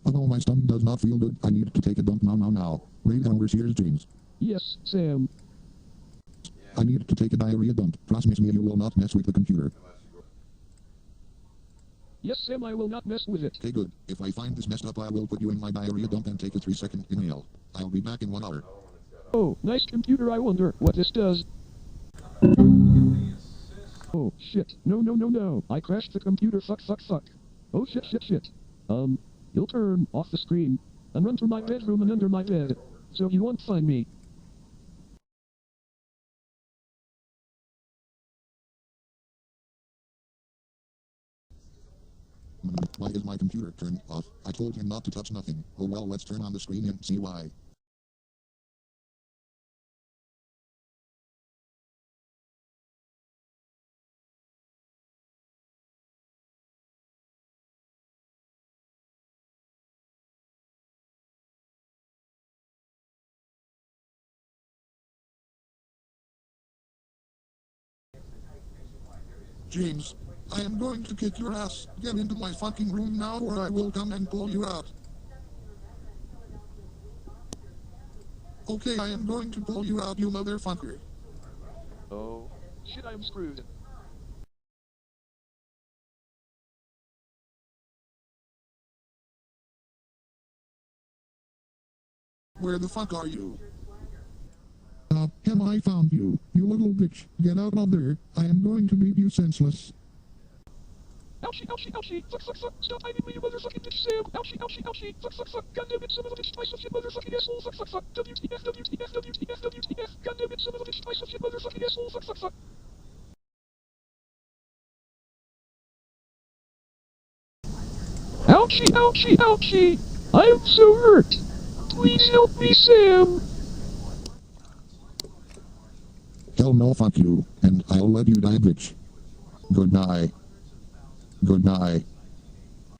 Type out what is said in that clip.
Oh, my stomach does not feel good. I need to take a dump now. Raid over Sears, James. Yes, Sam. I need to take a diarrhea dump. Promise me you will not mess with the computer. Yes, Sam, I will not mess with it. Okay, good. If I find this messed up, I will put you in my diarrhea dump and take a 3-second inhale. I'll be back in 1 hour. Oh, nice computer, I wonder what this does. Oh, shit. No. I crashed the computer, fuck. Oh, shit. You'll turn off the screen and run to my bedroom and under my bed, so you won't find me. Why is my computer turned off? I told him not to touch nothing. Oh well, let's turn on the screen and see why. James, I am going to kick your ass. Get into my fucking room now or I will come and pull you out. Okay, I am going to pull you out, you motherfucker. Oh, shit, I'm screwed. Where the fuck are you? I found you. You little bitch. Get out of there. I am going to leave you senseless. Ouchie. Fuck. Stop hiding me, you motherfucking bitch, Sam. Ouchie. Fuck. Goddammit, son of a bitch, piece of shit, motherfucking asshole. Fuck. WTF. Goddammit, son of a bitch, piece of shit, motherfucking asshole. Fuck. Ouchie. I'm so hurt. Please help me, Sam. Hell no, fuck you, and I'll let you die, bitch. Good night.